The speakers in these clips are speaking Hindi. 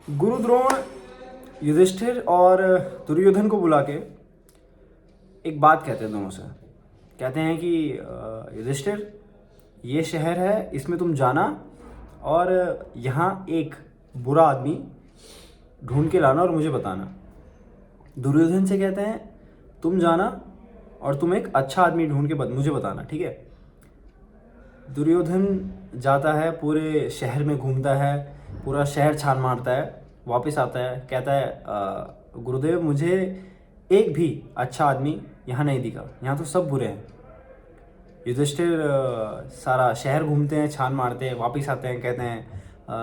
गुरु द्रोण युधिष्ठिर और दुर्योधन को बुला के एक बात कहते हैं दोनों से। कहते हैं कि युधिष्ठिर, ये शहर है, इसमें तुम जाना और यहाँ एक बुरा आदमी ढूंढ के लाना और मुझे बताना। दुर्योधन से कहते हैं तुम जाना और तुम एक अच्छा आदमी ढूंढ के मुझे बताना, ठीक है। दुर्योधन जाता है, पूरे शहर में घूमता है, पूरा शहर छान मारता है, वापस आता है, कहता है गुरुदेव, मुझे एक भी अच्छा आदमी यहाँ नहीं दिखा, यहाँ तो सब बुरे हैं। युधिष्ठिर सारा शहर घूमते हैं, छान मारते हैं, वापस आते हैं, कहते हैं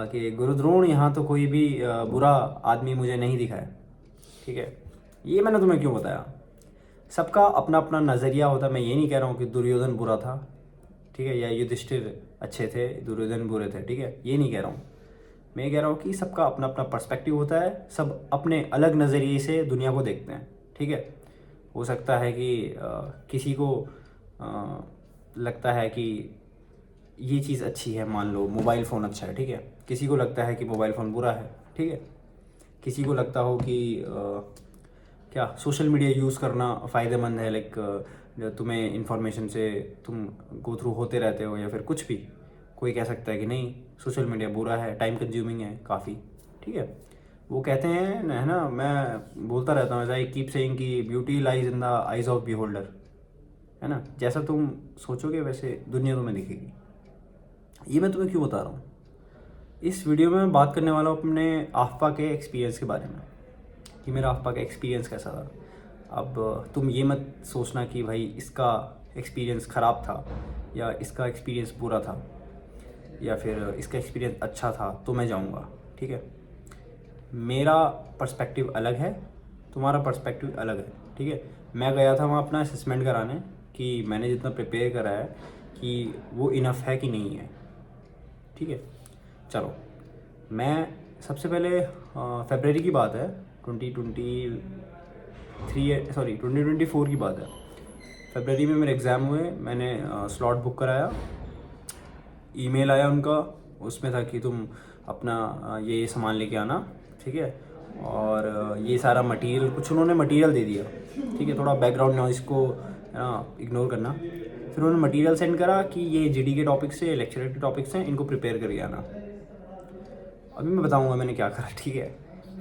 कि गुरुद्रोण, यहाँ तो कोई भी बुरा आदमी मुझे नहीं दिखा है, ठीक है। ये मैंने तुम्हें क्यों बताया? सबका अपना अपना नज़रिया होता है। मैं ये नहीं कह रहा हूँ कि दुर्योधन बुरा था, ठीक है, या युधिष्ठिर अच्छे थे, दुर्योधन बुरे थे, ठीक है, ये नहीं कह रहा हूँ। मैं ये कह रहा हूँ कि सबका अपना अपना पर्सपेक्टिव होता है, सब अपने अलग नज़रिए से दुनिया को देखते हैं, ठीक है। हो सकता है कि किसी को लगता है कि ये चीज़ अच्छी है, मान लो मोबाइल फ़ोन अच्छा है, ठीक है, किसी को लगता है कि मोबाइल फ़ोन बुरा है, ठीक है। किसी को लगता हो कि क्या सोशल मीडिया यूज़ करना फ़ायदेमंद है, लाइक तुम्हें इन्फॉर्मेशन से तुम गो थ्रू होते रहते हो, या फिर कुछ भी। कोई कह सकता है कि नहीं, सोशल मीडिया बुरा है, टाइम कंज्यूमिंग है काफ़ी, ठीक है। वो कहते हैं है ना, मैं बोलता रहता हूँ, आई कीप सेइंग कि beauty lies in the eyes of beholder, है ना। जैसा तुम सोचोगे वैसे दुनिया तुम्हें दिखेगी। ये मैं तुम्हें क्यों बता रहा हूँ? इस वीडियो में मैं बात करने वाला हूँ अपने आफ्पा के एक्सपीरियंस के बारे में, कि मेरा आफ्पा का एक्सपीरियंस कैसा था। अब तुम ये मत सोचना कि भाई इसका एक्सपीरियंस ख़राब था, या इसका एक्सपीरियंस बुरा था, या फिर इसका एक्सपीरियंस अच्छा था तो मैं जाऊँगा, ठीक है। मेरा पर्सपेक्टिव अलग है, तुम्हारा पर्सपेक्टिव अलग है, ठीक है। मैं गया था वहाँ अपना असेसमेंट कराने कि मैंने जितना प्रिपेयर करा है कि वो इनफ है कि नहीं है, ठीक है। चलो, मैं सबसे पहले फरवरी की बात है, 2024 की बात है। फरवरी में मेरे एग्ज़ाम हुए, मैंने स्लॉट बुक कराया, ईमेल आया उनका, उसमें था कि तुम अपना ये सामान लेके आना, ठीक है। और ये सारा मटेरियल, कुछ उन्होंने मटेरियल दे दिया, ठीक है, थोड़ा बैकग्राउंड नॉइज़ को इग्नोर करना। फिर उन्होंने मटेरियल सेंड करा कि ये जीडी के टॉपिक से, लेक्चर के टॉपिक्स हैं, इनको प्रिपेयर करके आना। अभी मैं बताऊंगा मैंने क्या करा, ठीक है।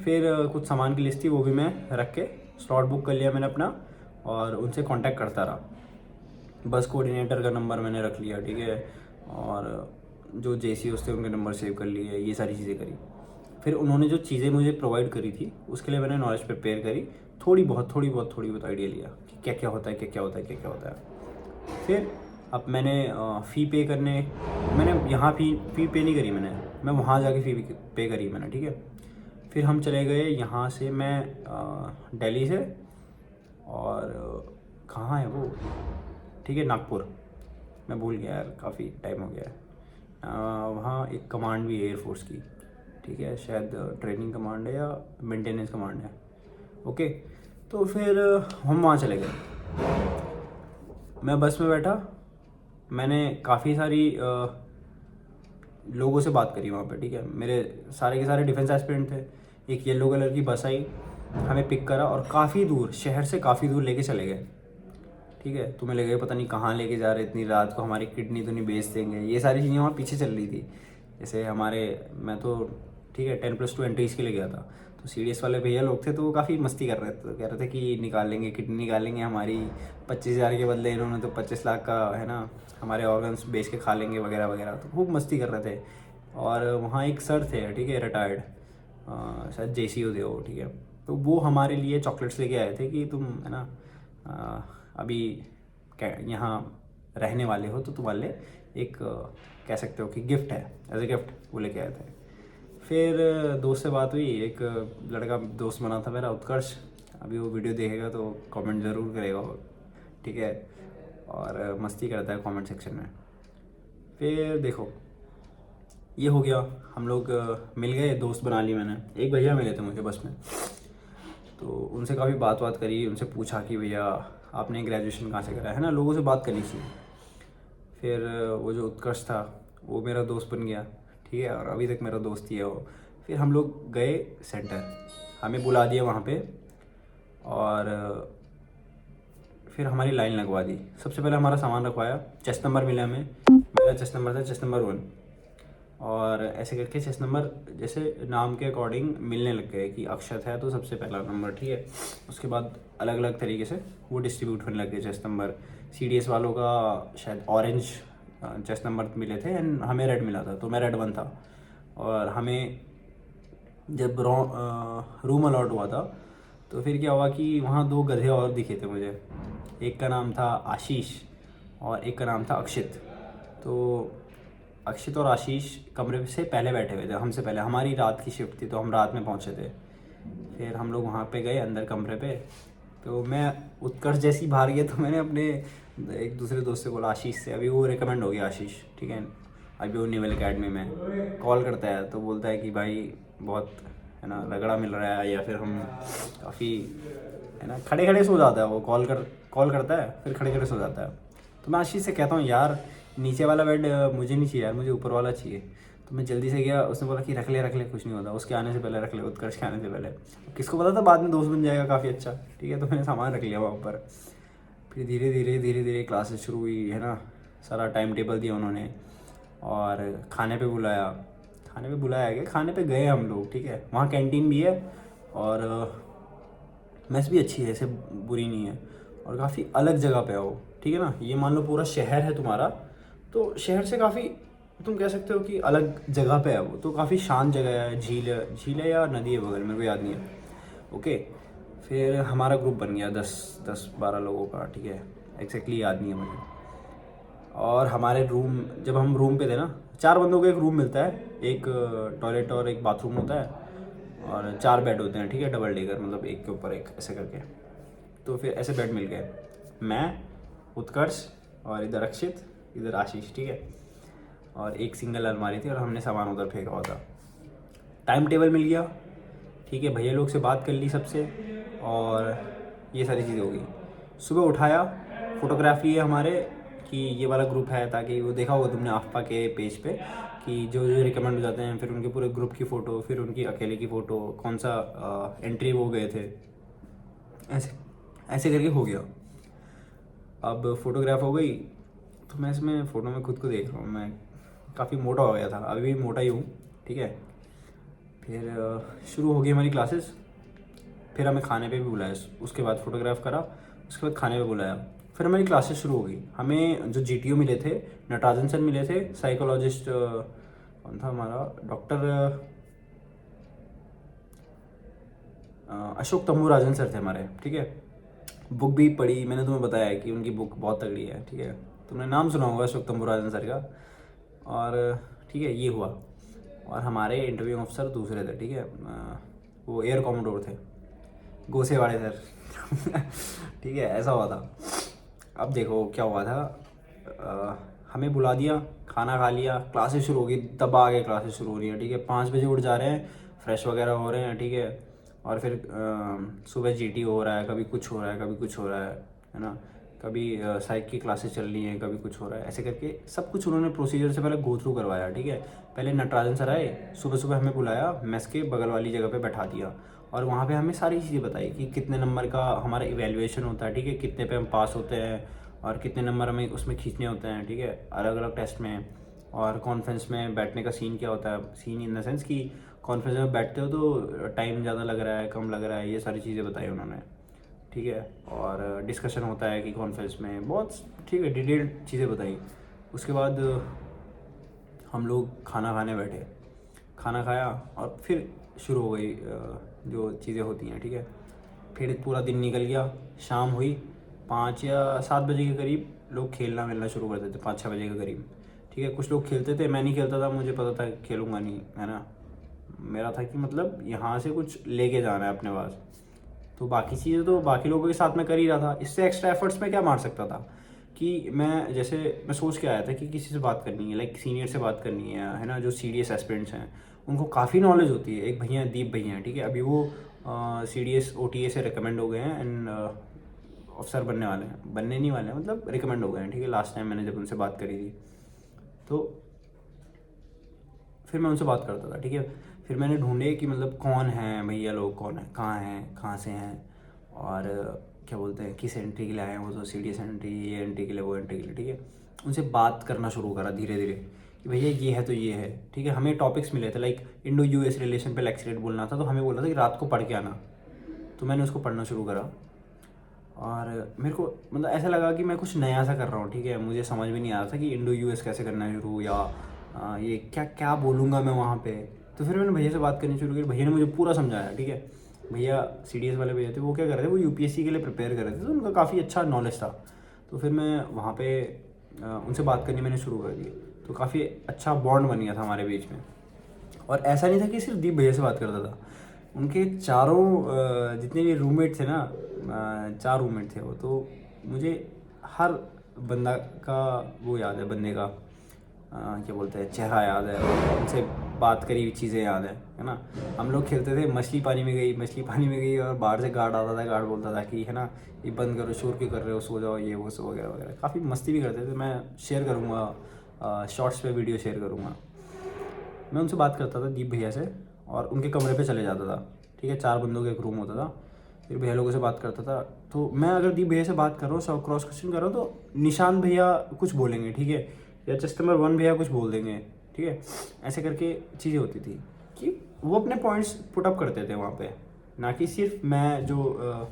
फिर कुछ सामान की लिस्ट थी, वो भी मैं रख के स्लॉट बुक कर लिया मैंने अपना, और उनसे कांटेक्ट करता रहा। बस कोऑर्डिनेटर का नंबर मैंने रख लिया, ठीक है, और जो जेसीओस थे उनके नंबर सेव कर लिए, ये सारी चीज़ें करी। फिर उन्होंने जो चीज़ें मुझे प्रोवाइड करी थी उसके लिए मैंने नॉलेज प्रिपेयर करी, थोड़ी बहुत आइडिया लिया कि क्या क्या होता है, क्या क्या होता है, क्या क्या होता है। फिर अब मैंने फ़ी पे करने, मैंने यहाँ फ़ी पे नहीं करी मैंने, मैं वहाँ जाके फ़ी पे करी मैंने, ठीक है। फिर हम चले गए यहाँ से, मैं दिल्ली से, और कहाँ है वो, ठीक है, नागपुर, मैं भूल गया यार, काफ़ी टाइम हो गया है। वहाँ एक कमांड भी है एयरफोर्स की, ठीक है, शायद ट्रेनिंग कमांड है या मेंटेनेंस कमांड है, ओके। तो फिर हम वहाँ चले गए, मैं बस में बैठा, मैंने काफ़ी सारी लोगों से बात करी वहाँ पे, ठीक है। मेरे सारे के सारे डिफेंस एस्पिरेंट थे। एक येलो कलर की बस आई, हमें पिक करा और काफ़ी दूर, शहर से काफ़ी दूर लेके चले गए, ठीक है। तुम्हें लगेगा पता नहीं कहाँ लेके जा रहे इतनी रात को, हमारी किडनी तो नहीं बेच देंगे, ये सारी चीज़ें वहाँ पीछे चल रही थी। जैसे हमारे, मैं तो ठीक है 10+2 एंट्रीज़ के लिए गया था, तो सीडीएस वाले भैया लोग थे, तो वो काफ़ी मस्ती कर रहे थे, तो कह रहे थे कि निकाल लेंगे, किडनी निकाल लेंगे हमारी, 25,000 के बदले इन्होंने तो 25 लाख का, है ना, हमारे ऑर्गन्स बेच के खा लेंगे वगैरह वगैरह, तो खूब मस्ती कर रहे थे। और वहाँ एक सर थे, ठीक है, रिटायर्ड, शायद जेसीओ थे वो, ठीक है। तो वो हमारे लिए चॉकलेट्स लेके आए थे कि तुम, है ना, अभी यहाँ रहने वाले हो तो तुम्हारे लिए एक कह सकते हो कि गिफ्ट है, एज ए गिफ्ट वो लेके आए थे। फिर दोस्त से बात हुई, एक लड़का दोस्त बना था मेरा, उत्कर्ष, अभी वो वीडियो देखेगा तो कमेंट ज़रूर करेगा वो, ठीक है, और मस्ती करता है कमेंट सेक्शन में। फिर देखो, ये हो गया, हम लोग मिल गए, दोस्त बना ली मैंने। एक भैया मिले थे मुझे बस में, तो उनसे काफ़ी बात करी, उनसे पूछा कि भैया आपने ग्रेजुएशन कहाँ से करा है ना, लोगों से बात करनी चाहिए। फिर वो जो उत्कर्ष था वो मेरा दोस्त बन गया, ठीक है, और अभी तक मेरा दोस्त ही है वो। फिर हम लोग गए सेंटर, हमें बुला दिया वहाँ पे और फिर हमारी लाइन लगवा दी। सबसे पहले हमारा सामान रखवाया, चेस्ट नंबर मिला हमें, मेरा चेस्ट नंबर था चेस्ट नंबर 1। और ऐसे करके चेस्ट नंबर जैसे नाम के अकॉर्डिंग मिलने लग गए कि अक्षत है तो सबसे पहला नंबर, ठीक है। उसके बाद अलग अलग तरीके से वो डिस्ट्रीब्यूट होने लग गए चेस्ट नंबर। CDS वालों का शायद ऑरेंज चेस्ट नंबर मिले थे एंड हमें रेड मिला था, तो मैं रेड 1 था। और हमें जब रूम अलॉट हुआ था तो फिर क्या हुआ कि वहाँ 2 गधे और दिखे थे मुझे। एक का नाम था आशीष और एक का नाम था अक्षित। तो अक्षित और आशीष कमरे से पहले बैठे हुए थे हमसे पहले, हमारी रात की शिफ्ट थी तो हम रात में पहुँचे थे। फिर हम लोग वहाँ पे गए अंदर कमरे पे, तो मैं उत्कर्ष जैसी बाहर गया तो मैंने अपने एक दूसरे दोस्त से बोला, आशीष से, अभी वो रिकमेंड हो गया आशीष, ठीक है, अभी वो नेवल अकेडमी में कॉल करता है तो बोलता है कि भाई बहुत है ना रगड़ा मिल रहा है, या फिर हम काफ़ी है ना खड़े खड़े सो जाता है, वो कॉल करता है फिर खड़े खड़े सो जाता है। तो मैं आशीष से कहता हूँ यार नीचे वाला बेड मुझे नहीं चाहिए यार, मुझे ऊपर वाला चाहिए। तो मैं जल्दी से गया, उसने बोला कि रख ले कुछ नहीं होता, उसके आने से पहले रख ले, उत्कर्ष के आने से पहले। किसको पता था बाद में दोस्त बन जाएगा काफ़ी अच्छा, ठीक है। तो मैंने सामान रख लिया वहाँ ऊपर। फिर धीरे धीरे क्लासेस शुरू हुई, है ना, सारा टाइम टेबल दिया उन्होंने और खाने पे बुलाया गया, खाने पे गए हम लोग, ठीक है। वहाँ कैंटीन भी है और मेस भी अच्छी है, ऐसे बुरी नहीं है, और काफ़ी अलग जगह पे है वो, ठीक है ना। ये मान लो पूरा शहर है तुम्हारा, तो शहर से काफ़ी तुम कह सकते हो कि अलग जगह पे है वो, तो काफ़ी शांत जगह है, झील है या नदी है बगल, मेरे को याद नहीं है। ओके, फिर हमारा ग्रुप बन गया 10-12 लोगों का, ठीक है, एग्जैक्टली याद नहीं है मुझे। और हमारे रूम, जब हम रूम पे थे ना, 4 बंदों को एक रूम मिलता है, एक टॉयलेट और एक बाथरूम होता है और 4 बेड होते हैं, ठीक है, डबल डेकर, मतलब एक के ऊपर एक ऐसे करके। तो फिर ऐसे बेड मिल गए, मैं, उत्कर्ष और इधर अक्षित, इधर आशीष, ठीक है। और एक सिंगल अलमारी थी और हमने सामान उधर फेंका हुआ था। टाइम टेबल मिल गया, ठीक है, भैया लोग से बात कर ली सबसे और ये सारी चीज़ें हो गई। सुबह उठाया, फ़ोटोग्राफ लिए हमारे कि ये वाला ग्रुप है, ताकि वो देखा होगा तुमने आफ्पा के पेज पे कि जो जो रिकमेंड हो जाते हैं, फिर उनके पूरे ग्रुप की फ़ोटो, फिर उनकी अकेले की फ़ोटो, कौन सा एंट्री वो गए थे, ऐसे ऐसे करके हो गया। अब फोटोग्राफ हो गई तो मैं इसमें फ़ोटो में खुद को देख रहा हूँ, मैं काफ़ी मोटा हो गया था, अभी भी मोटा ही हूँ, ठीक है। फिर शुरू हो गई हमारी क्लासेस, फिर हमें खाने पे भी बुलाया, उसके बाद फ़ोटोग्राफ करा, उसके बाद खाने पे बुलाया, फिर हमारी क्लासेस शुरू हो गई। हमें जो GTO मिले थे, नटराजन सर मिले थे, साइकोलॉजिस्ट कौन था हमारा, डॉक्टर अशोक तंबूराजन सर थे हमारे, ठीक है। बुक भी पढ़ी, मैंने तुम्हें बताया है कि उनकी बुक बहुत तगड़ी है, ठीक है, तुमने नाम सुना होगा अशोक तंबूराजन सर का। और ठीक है, ये हुआ। और हमारे इंटरव्यू ऑफिसर दूसरे थे, ठीक है, वो एयर कॉमोडोर थे, गोसे वाले सर ठीक है, ऐसा हुआ था। अब देखो क्या हुआ था, हमें बुला दिया, खाना खा लिया, क्लासेस शुरू हो गई, तब आगे क्लासेस शुरू हो रही है, ठीक है। 5 बजे उठ जा रहे हैं, फ्रेश वगैरह हो रहे हैं, ठीक है। और फिर सुबह GT हो रहा है, कभी कुछ हो रहा है, कभी कुछ हो रहा है ना, कभी साइक की क्लासेस चल रही हैं, कभी कुछ हो रहा है, ऐसे करके सब कुछ उन्होंने प्रोसीजर से पहले गो थ्रू करवाया, ठीक है। पहले नटराजन सर आए, सुबह सुबह हमें बुलाया, मेस के बगल वाली जगह पे बैठा दिया और वहाँ पे हमें सारी चीज़ें बताई कि कितने नंबर का हमारा इवैल्यूएशन होता है, ठीक है, कितने पे हम पास होते हैं और कितने नंबर हमें उसमें खींचने होते हैं, ठीक है, अलग अलग टेस्ट में। और कॉन्फ्रेंस में बैठने का सीन क्या होता है, सीन इन द सेंस कि कॉन्फ्रेंस में बैठते हो तो टाइम ज़्यादा लग रहा है, कम लग रहा है, ये सारी चीज़ें बताई उन्होंने, ठीक है। और डिस्कशन होता है कि कॉन्फ्रेंस में बहुत, ठीक है, डिटेल्ड चीज़ें बताई। उसके बाद हम लोग खाना खाने बैठे, खाना खाया और फिर शुरू हो गई जो चीज़ें होती हैं, ठीक है। फिर पूरा दिन निकल गया, शाम हुई, 5 या 7 बजे के करीब लोग खेलना मिलना शुरू कर देते, 5-6 बजे के करीब, ठीक है। कुछ लोग खेलते थे, मैं नहीं खेलता था, मुझे पता था खेलूँगा नहीं, है ना, मेरा था कि मतलब यहाँ से कुछ लेके जाना है अपने पास। तो बाकी चीज़ें तो बाकी लोगों के साथ में कर ही रहा था, इससे एक्स्ट्रा एफर्ट्स में क्या मार सकता था कि मैं सोच के आया था कि किसी से बात करनी है, लाइक सीनियर से बात करनी है ना, जो CDS एस्पिरेंट्स हैं उनको काफ़ी नॉलेज होती है। एक भैया दीप भैया हैं, ठीक है, अभी वो CDS OTA से रिकमेंड हो गए हैं एंड अफसर बनने वाले हैं, बनने नहीं वाले हैं, मतलब रिकमेंड हो गए हैं, ठीक है। लास्ट टाइम मैंने जब उनसे बात करी थी तो फिर मैं उनसे बात करता था, ठीक है। फिर मैंने ढूंढे कि मतलब कौन है भैया लोग, कौन है, कहाँ से हैं, और क्या बोलते हैं किस एंट्री के लिए आए हैं, वो तो सीडीएस एंट्री, ये एंट्री के लिए, वो एंट्री के लिए, ठीक है। उनसे बात करना शुरू करा धीरे धीरे कि भैया ये है तो ये है, ठीक है। हमें टॉपिक्स मिले थे, लाइक इंडो यूएस रिलेशन पे लेक्चरेट बोलना था, तो हमें बोला था कि रात को पढ़ के आना। तो मैंने उसको पढ़ना शुरू करा, और मेरे को मतलब ऐसा लगा कि मैं कुछ नया सा कर रहा हूँ, ठीक है। मुझे समझ में नहीं आ रहा था कि इंडो यूएस कैसे करना है शुरू, या ये क्या क्या बोलूँगा मैं वहाँ पे। तो फिर मैंने भैया से बात करनी शुरू की, भैया ने मुझे पूरा समझाया, ठीक है। भैया सीडीएस वाले भैया थे, वो क्या कर रहे थे, वो यूपीएससी के लिए प्रिपेयर कर रहे थे, तो उनका काफ़ी अच्छा नॉलेज था। तो फिर मैं वहाँ पे उनसे बात करनी मैंने शुरू कर दी, तो काफ़ी अच्छा बॉन्ड बन गया था हमारे बीच में। और ऐसा नहीं था कि सिर्फ दीप भैया से बात करता था, उनके चारों जितने भी रूममेट थे ना, 4 रूममेट थे वो, तो मुझे हर बंदा का वो याद है, बंदे का क्या बोलते हैं चेहरा याद है, उनसे बात करी हुई चीज़ें याद है ना। हम लोग खेलते थे मछली पानी में गई, मछली पानी में गई, और बाहर से गार्ड आता था, गार्ड बोलता था कि है ना ये बंद करो, शोर क्यों कर रहे हो, सो जाओ, ये वो सो वगैरह वगैरह। काफ़ी मस्ती भी करते थे, मैं शेयर करूँगा शॉर्ट्स पे, वीडियो शेयर करूँगा। मैं उनसे बात करता था दीप भैया से, और उनके कमरे पे चले जाता था, ठीक है। 4 बंदों का एक रूम होता था, फिर भैया लोगों से बात करता था। तो मैं अगर दीप भैया से बात कर रहा हूँ, सब क्रॉस क्वेश्चन कर रहा हूँ, तो निशान भैया कुछ बोलेंगे, ठीक है, या कस्टमर 1 भैया कुछ बोल देंगे, ठीक है। ऐसे करके चीज़ें होती थी कि वो अपने पॉइंट्स पुट अप करते थे वहाँ पे, ना कि सिर्फ मैं जो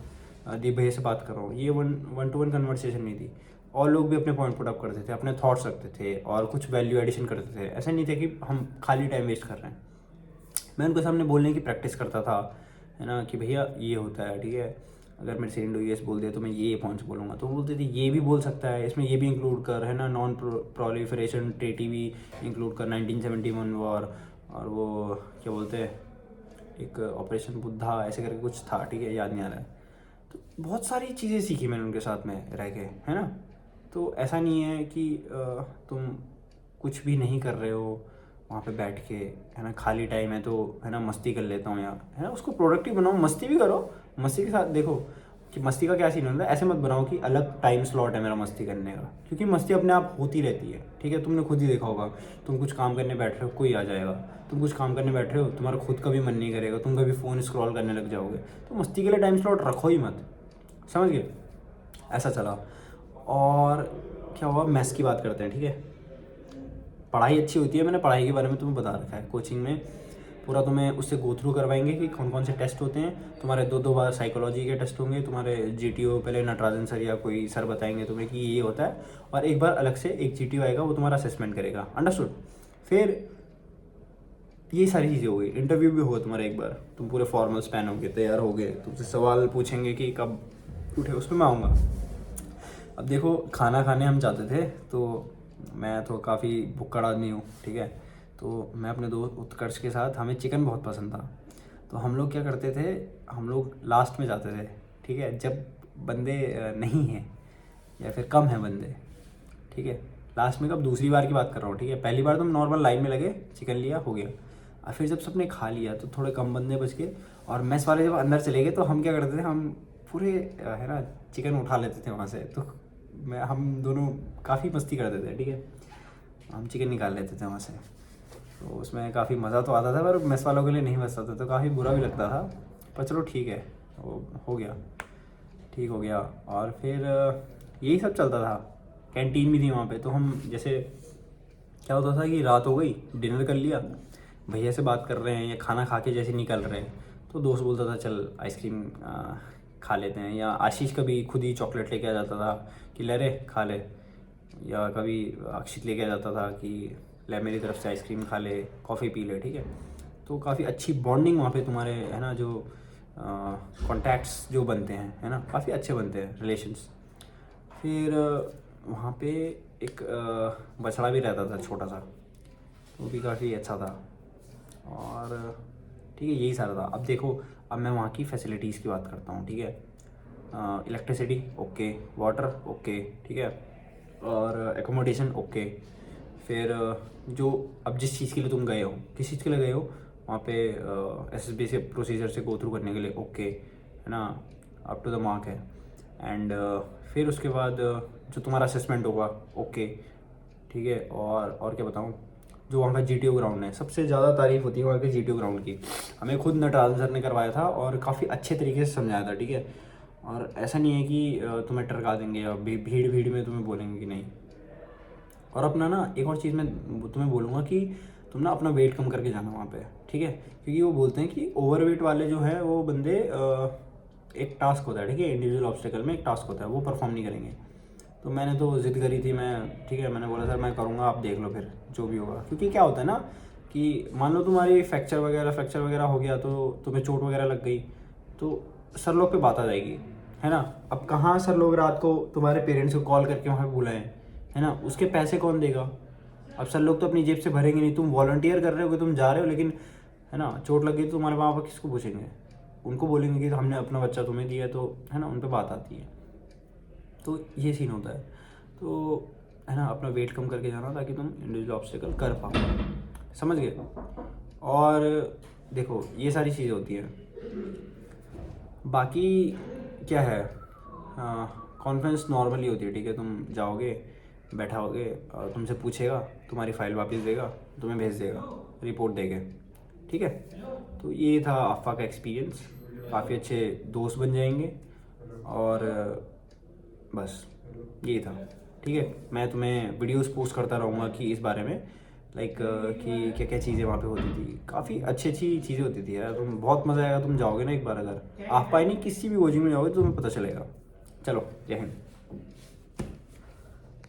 दीप भैया से बात कर रहा हूँ। ये वन टू वन कन्वर्सेशन नहीं थी, और लोग भी अपने पॉइंट पुट अप करते थे, अपने थॉट्स रखते थे, और कुछ वैल्यू एडिशन करते थे। ऐसा नहीं था कि हम खाली टाइम वेस्ट कर रहे हैं। मैं उनके सामने बोलने की प्रैक्टिस करता था, है ना, कि भैया ये होता है, ठीक है। अगर मेरे से इंडो यूएस बोल दिया तो मैं ये पॉइंट्स बोलूँगा, तो वो बोलते थे ये भी बोल सकता है, इसमें ये भी इंक्लूड कर, है ना, नॉन प्रोलिफरेशन ट्रेटी भी इंक्लूड कर, 1971 वॉर, और वो क्या बोलते हैं एक ऑपरेशन बुद्धा, ऐसे करके कुछ था, ठीक है, याद नहीं आ रहा है। तो बहुत सारी चीज़ें सीखी मैंने उनके साथ में रह के, है ना। तो ऐसा नहीं है कि तुम कुछ भी नहीं कर रहे हो वहाँ पे बैठ के, है ना, खाली टाइम है तो, है ना, मस्ती कर लेता हूँ, यार, है ना, उसको प्रोडक्टिव बनाओ, मस्ती भी करो। मस्ती के साथ देखो कि मस्ती का क्या सीन होता है, ऐसे मत बनाओ कि अलग टाइम स्लॉट है मेरा मस्ती करने का, क्योंकि मस्ती अपने आप होती रहती है, ठीक है। तुमने खुद ही देखा होगा, तुम कुछ काम करने बैठ रहे हो, कोई आ जाएगा, तुम कुछ काम करने बैठ रहे हो, तुम्हारा खुद का भी मन नहीं करेगा, तुम कभी फ़ोन स्क्रॉल करने लग जाओगे। तो मस्ती के लिए टाइम स्लॉट रखो ही मत, समझ गए। ऐसा चला। और क्या हुआ, मैथ्स की बात करते हैं, ठीक है। पढ़ाई अच्छी होती है, मैंने पढ़ाई के बारे में तुम्हें बता रखा है, कोचिंग में पूरा तुम्हें उससे गो थ्रू करवाएंगे कि कौन कौन से टेस्ट होते हैं तुम्हारे। 2 बार साइकोलॉजी के टेस्ट होंगे तुम्हारे, जीटीओ पहले नटराजन सर या कोई सर बताएंगे तुम्हें कि ये होता है, और एक बार अलग से एक जीटीओ आएगा, वो तुम्हारा असेसमेंट करेगा, अंडरस्टूड। फिर ये सारी चीज़ें हो गई, इंटरव्यू भी होगा तुम्हारा, एक बार तुम पूरे फॉर्मल्स पहनोगे, तैयार हो गए, तुमसे सवाल पूछेंगे कि कब उठे, उसमें मैं आऊँगा। अब देखो, खाना खाने हम जाते थे, तो मैं तो काफ़ी भुक्कड़ आदमी हूँ, ठीक है। तो मैं अपने दोस्त उत्कर्ष के साथ, हमें चिकन बहुत पसंद था, तो हम लोग क्या करते थे, हम लोग लास्ट में जाते थे, ठीक है, जब बंदे नहीं हैं या फिर कम हैं बंदे, ठीक है। लास्ट में कब, दूसरी बार की बात कर रहा हूँ, ठीक है। पहली बार तुम नॉर्मल लाइन में लगे, चिकन लिया, हो गया। और फिर जब सबने खा लिया तो थोड़े कम बंदे बच गए, और मेस वाले जब अंदर चले गए, तो हम क्या करते थे, हम पूरे है ना चिकन उठा लेते थे वहाँ से। तो हम दोनों काफ़ी मस्ती करते थे, ठीक है। हम चिकन निकाल लेते थे वहाँ से, तो उसमें काफ़ी मज़ा तो आता था, पर मेस वालों के लिए नहीं बचता था, तो काफ़ी बुरा भी लगता था। पर चलो ठीक है, वो हो गया, ठीक हो गया। और फिर यही सब चलता था। कैंटीन भी थी वहाँ पे, तो हम जैसे क्या होता था कि रात हो गई, डिनर कर लिया, भैया से बात कर रहे हैं या खाना खा के जैसे निकल रहे हैं, तो दोस्त बोलता था चल आइसक्रीम खा लेते हैं, या आशीष कभी खुद ही चॉकलेट लेके आ जाता था कि ले रे खा ले, या कभी अक्षित लेके आ जाता था कि ले मेरी तरफ से आइसक्रीम खा ले, कॉफ़ी पी ले, ठीक है। तो काफ़ी अच्छी बॉन्डिंग वहाँ पे तुम्हारे, है ना, जो कॉन्टैक्ट्स जो बनते हैं, है ना, काफ़ी अच्छे बनते हैं रिलेशंस। फिर वहाँ पे एक बछड़ा भी रहता था छोटा सा, वो भी काफ़ी अच्छा था। और ठीक है, यही सारा था। अब देखो, अब मैं वहाँ की फैसिलिटीज़ की बात करता हूँ, ठीक है। इलेक्ट्रिसिटी ओके, वाटर ओके, ठीक है, और एकोमोडेशन ओके। फिर जो अब जिस चीज़ के लिए तुम गए हो, किस चीज़ के लिए गए हो, वहाँ पे एसएसबी से प्रोसीजर से गो थ्रू करने के लिए ओके, है ना, अप टू द मार्क है। एंड फिर उसके बाद जो तुम्हारा असेसमेंट होगा ओके, ठीक है। और क्या बताऊँ, जो वहाँ का GTO ग्राउंड है, सबसे ज़्यादा तारीफ होती है वहाँ के GTO ग्राउंड की। हमें खुद नटराजन सर ने करवाया था और काफ़ी अच्छे तरीके से समझाया था, ठीक है। और ऐसा नहीं है कि तुम्हें टरका देंगे या भीड़ भीड़ में तुम्हें बोलेंगे कि नहीं। और अपना ना एक और चीज़ मैं तुम्हें बोलूँगा कि तुम ना अपना वेट कम करके जाना वहाँ पे, ठीक है। क्योंकि वो बोलते हैं कि ओवर वेट वाले जो है वो बंदे एक टास्क होता है, ठीक है, इंडिविजुअल ऑब्स्टिकल में एक टास्क होता है, वो परफॉर्म नहीं करेंगे। तो मैंने तो ज़िद करी थी मैं, ठीक है, मैंने बोला सर मैं करूँगा, आप देख लो फिर जो भी होगा। क्योंकि क्या होता है ना कि मान लो तुम्हारी फ्रैक्चर वगैरह हो गया, तो तुम्हें चोट वगैरह लग गई, तो सर लोग पे बात आ जाएगी, है ना। अब कहाँ सर लोग रात को तुम्हारे पेरेंट्स को कॉल करके वहाँ पे बुलाएं, है ना, उसके पैसे कौन देगा। अब सर लोग तो अपनी जेब से भरेंगे नहीं, तुम वॉलंटियर कर रहे हो कि तुम जा रहे हो, लेकिन है ना चोट लग गई तो तुम्हारे माँ बाप किसको पूछेंगे, उनको बोलेंगे कि हमने अपना बच्चा तुम्हें दिया, तो है ना उन पर बात आती है। तो ये सीन होता है। तो है ना अपना वेट कम करके जाना ताकि तुम इंडिविजुअल ऑब्स्टिकल कर पाओ, समझ गए। और देखो ये सारी चीज़ें होती हैं। बाकी क्या है, कॉन्फ्रेंस नॉर्मली होती है, ठीक है। तुम जाओगे, बैठा होगे, तुमसे पूछेगा, तुम्हारी फाइल वापस देगा, तुम्हें भेज देगा रिपोर्ट देके, ठीक है। तो ये था आफा का एक्सपीरियंस। काफ़ी अच्छे दोस्त बन जाएंगे और बस ये था, ठीक है। मैं तुम्हें वीडियोस पोस्ट करता रहूँगा कि इस बारे में, लाइक कि क्या क्या चीज़ें वहाँ पे होती थी। काफ़ी अच्छी अच्छी चीज़ें होती थी यार, तुम बहुत मज़ा आएगा। तुम जाओगे ना एक बार, अगर आप पाए नहीं किसी भी कोचिंग में जाओगे तो तुम्हें पता चलेगा। चलो, जय हिंद।